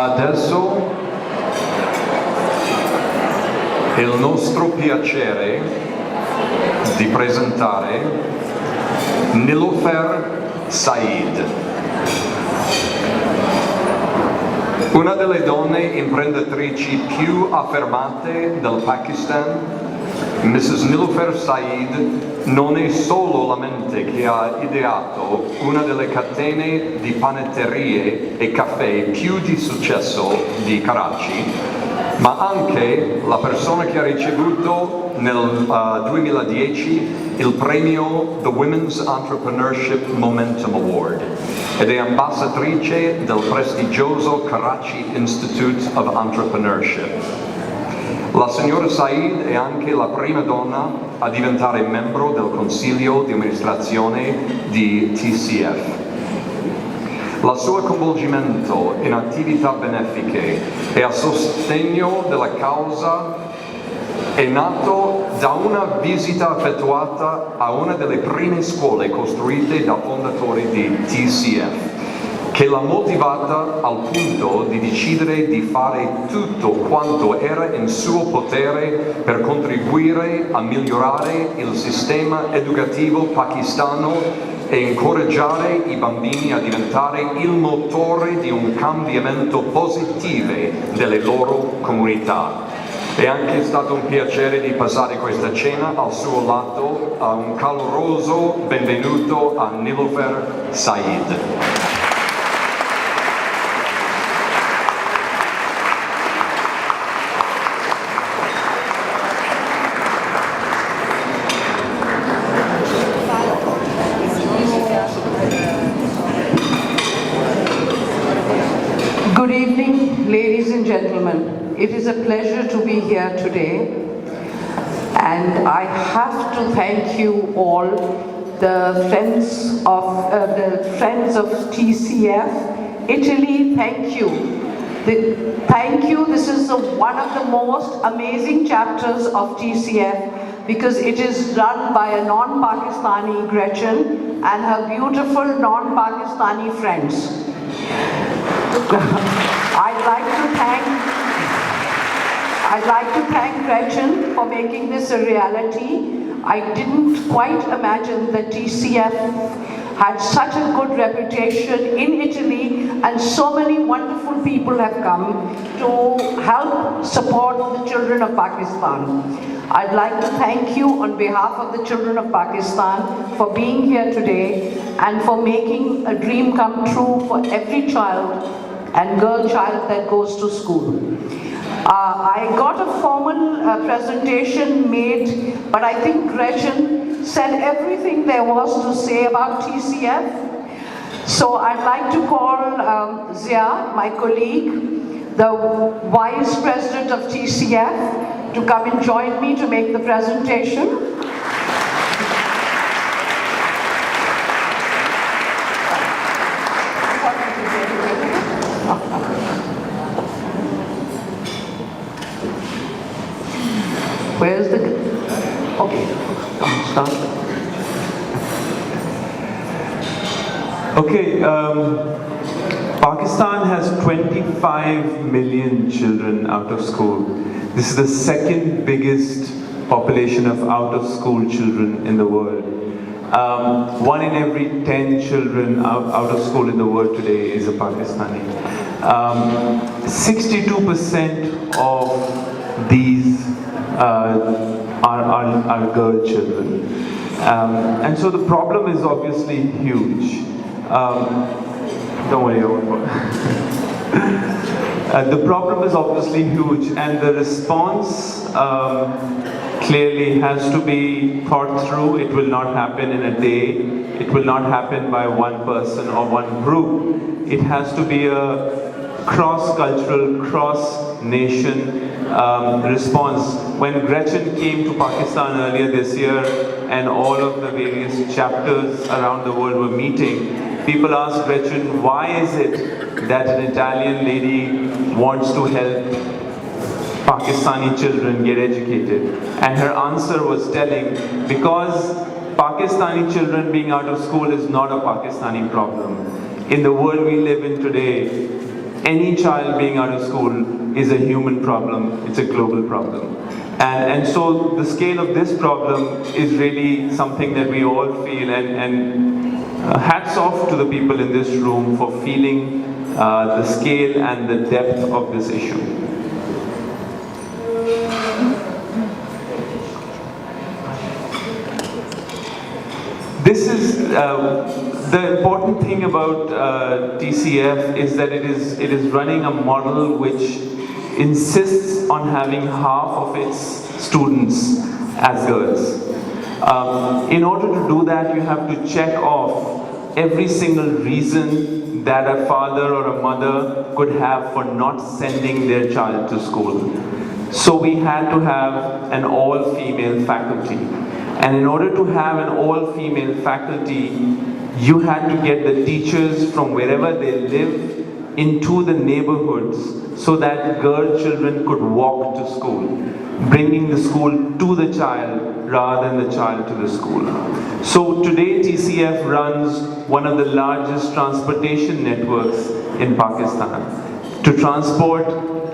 Adesso è il nostro piacere di presentare Nillofer Saeed, una delle donne imprenditrici più affermate del Pakistan. Mrs. Nillofer Saeed non è solo la mente che ha ideato una delle catene di panetterie e caffè più di successo di Karachi, ma anche la persona che ha ricevuto nel 2010 il premio The Women's Entrepreneurship Momentum Award ed è ambasciatrice del prestigioso Karachi Institute of Entrepreneurship. La signora Saeed è anche la prima donna a diventare membro del consiglio di amministrazione di TCF. Il suo coinvolgimento in attività benefiche e a sostegno della causa è nato da una visita effettuata a una delle prime scuole costruite da fondatori di TCF, che l'ha motivata al punto di decidere di fare tutto quanto era in suo potere per contribuire a migliorare il sistema educativo pakistano e incoraggiare i bambini a diventare il motore di un cambiamento positivo delle loro comunità. È anche stato un piacere di passare questa cena al suo lato. Un caloroso benvenuto a Nillofer Saeed. Good evening, ladies and gentlemen. It is a pleasure to be here today, and I have to thank you all, the friends of TCF, Italy. Thank you. Thank you. This is one of the most amazing chapters of TCF because it is run by a non-Pakistani Gretchen and her beautiful non-Pakistani friends. I'd like to thank Gretchen for making this a reality. I didn't quite imagine that TCF had such a good reputation in Italy, and so many wonderful people have come to help support the children of Pakistan. I'd like to thank you on behalf of the children of Pakistan for being here today and for making a dream come true for every child and girl child that goes to school. I got a formal presentation made, but I think Gretchen said everything there was to say about TCF. So I'd like to call Zia, my colleague, the Vice President of TCF, to come and join me to make the presentation. Where's the... Okay, start. Okay, Pakistan has 25 million children out of school. This is the second biggest population of out-of-school children in the world. 1 in every 10 children out of school in the world today is a Pakistani. 62% of these are girl children. And so the problem is obviously huge. Don't worry, I won't. The problem is obviously huge, and the response clearly has to be thought through. It will not happen in a day. It will not happen by one person or one group. It has to be a cross-cultural, cross-nation response. When Gretchen came to Pakistan earlier this year and all of the various chapters around the world were meeting, people asked Gretchen, why is it that an Italian lady wants to help Pakistani children get educated? And her answer was telling, because Pakistani children being out of school is not a Pakistani problem. In the world we live in today, any child being out of school is a human problem, it's a global problem. And so the scale of this problem is really something that we all feel, and hats off to the people in this room for feeling the scale and the depth of this issue. This is the important thing about TCF is that it is running a model which insists on having half of its students as girls. In order to do that, you have to check off every single reason that a father or a mother could have for not sending their child to school. So we had to have an all-female faculty. And in order to have an all-female faculty, you had to get the teachers from wherever they live into the neighborhoods so that girl children could walk to school, bringing the school to the child rather than the child to the school. So today TCF runs one of the largest transportation networks in Pakistan to transport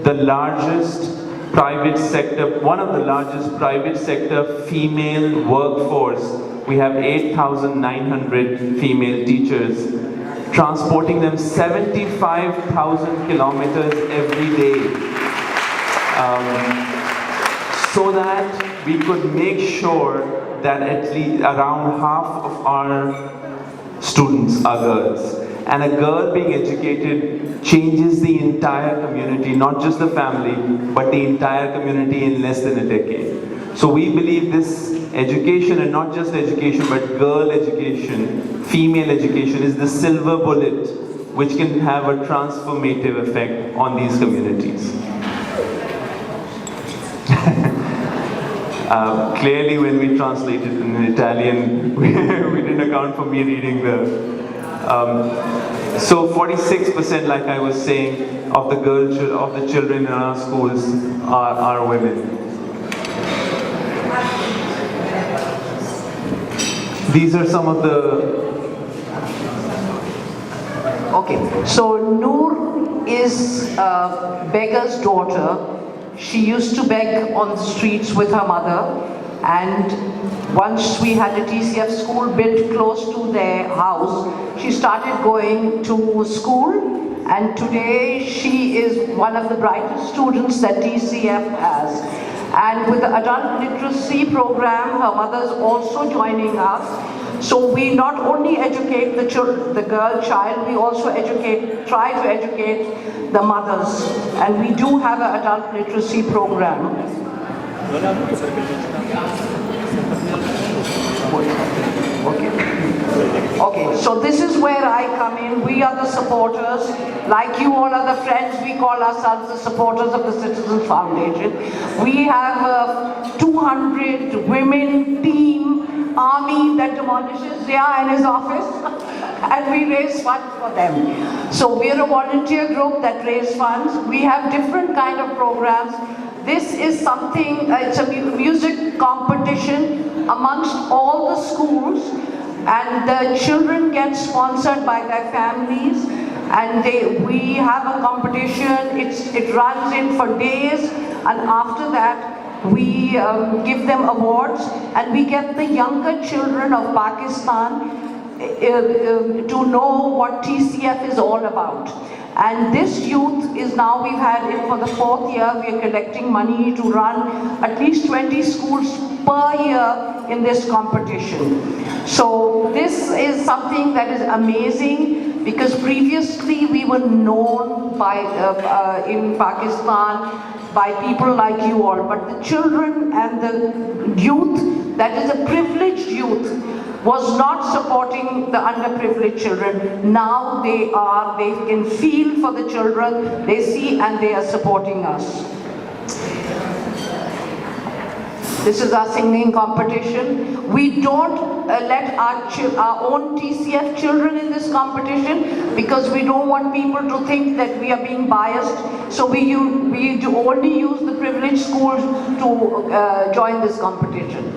the largest private sector, one of the largest private sector female workforce. We have 8,900 female teachers, transporting them 75,000 kilometers every day, so that we could make sure that at least around half of our students are girls. And a girl being educated changes the entire community, not just the family, but the entire community in less than a decade. So we believe this education, and not just education, but girl education, female education, is the silver bullet which can have a transformative effect on these communities. Clearly when we translated in Italian, we didn't account for me reading the... so 46%, like I was saying, of the children in our schools are women. These are some of the... Okay, so Noor is a beggar's daughter. She used to beg on the streets with her mother, and once we had a TCF school built close to their house, she started going to school, and today she is one of the brightest students that TCF has. And with the adult literacy program, her mother is also joining us. So we not only educate the girl child, we also try to educate the mothers. And we do have an adult literacy program. Okay, so this is where I come in. We are the supporters. Like you all are the friends, we call ourselves the supporters of the Citizens Foundation. We have a 200 women team army that demolishes Zia in his office, and we raise funds for them. So we are a volunteer group that raise funds. We have different kind of programs. This is something, it's a music competition amongst all the schools, and the children get sponsored by their families, and we have a competition. It runs in for days, and after that we give them awards, and we get the younger children of Pakistan to know what TCF is all about. And this youth is now, we've had it for the 4th year, we are collecting money to run at least 20 schools per year in this competition. So this is something that is amazing, because previously we were known by, in Pakistan by people like you all, but the children and the youth, that is a privileged youth, was not supporting the underprivileged children. Now they can feel for the children, they see, and they are supporting us. This is our singing competition. We don't let our own TCF children in this competition, because we don't want people to think that we are being biased. So we only use the privileged schools to join this competition.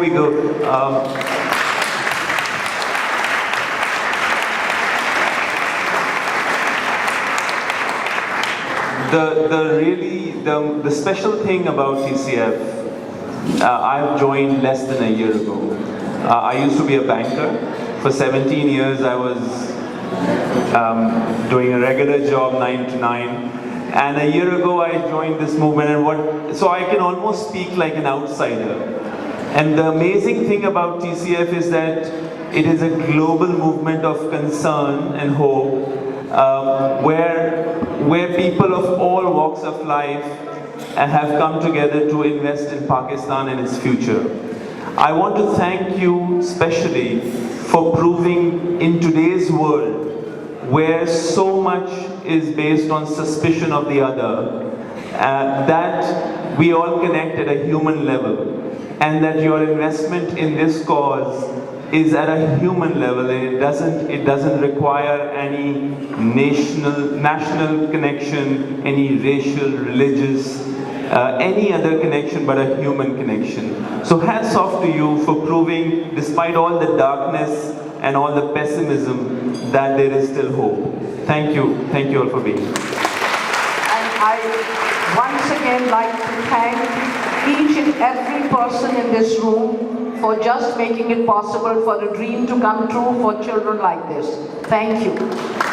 we go, the special thing about TCF, I've joined less than a year ago. I used to be a banker. For 17 years I was doing a regular job 9 to 9. And a year ago I joined this movement, and so I can almost speak like an outsider. And the amazing thing about TCF is that it is a global movement of concern and hope, where people of all walks of life have come together to invest in Pakistan and its future. I want to thank you especially for proving in today's world, where so much is based on suspicion of the other, that we all connect at a human level, and that your investment in this cause is at a human level, and it doesn't require any national connection, any racial, religious, any other connection but a human connection. So hats off to you for proving, despite all the darkness and all the pessimism, that there is still hope. Thank you all for being here. And I once again like to thank each and every person in this room for just making it possible for a dream to come true for children like this. Thank you.